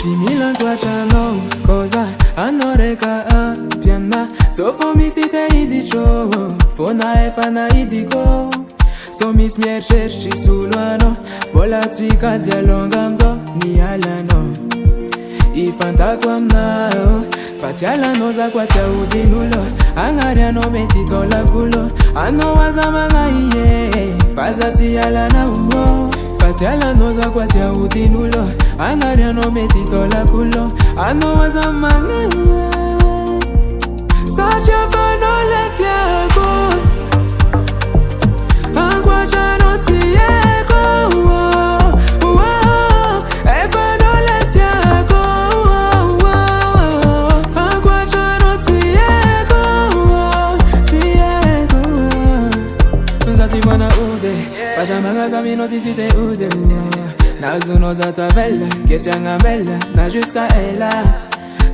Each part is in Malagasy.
Similan quatrano, cosa anoreka piana. So for me sit idicho, fona e fana idiko. So miss me church sulwano, polatika dialongamzo ni alano. Ifanta kwamna, fatiala noza kwatia udinulo, angaria no metitola kulo, ano wazamanga iye, fazati alana uo. Fatiala noza kwatia udinulo, angaria no metitola kulo, ano wazamanga iye. Sacha fano letia go, angwaja no tie go. Padamagaza minoti site ude Nazuno za tabella, che tianga bella, na giusta ella.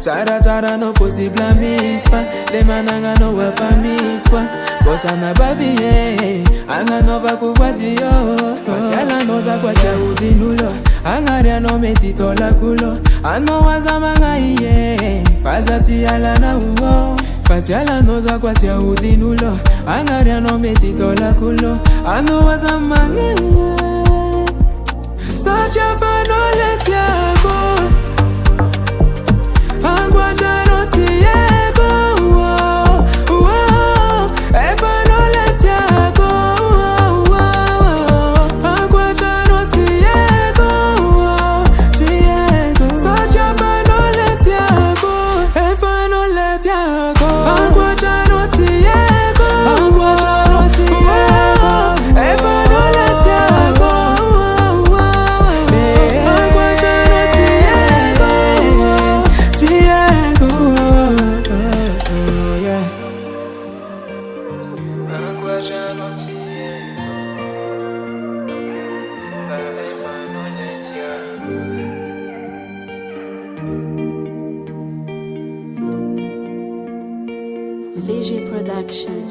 Tara no possible misfa, le mananga no wa famitswa. Bosa na babi anga no va kuwadio. Fatiala no za kwatia udinulo, angaria no metitola kulo. Ano wazamanga iye, fazati ala na uo. Fatiala noza kwatia udinulo, angaria no metitola kulo, ano wazamanga iye. Sacha fano letia go, angwaja no tie go. Efano letia go, angwaja no tie go. Sacha fano letia go, efano letia go. Angwaja no tie go, efano letia go. VG Production.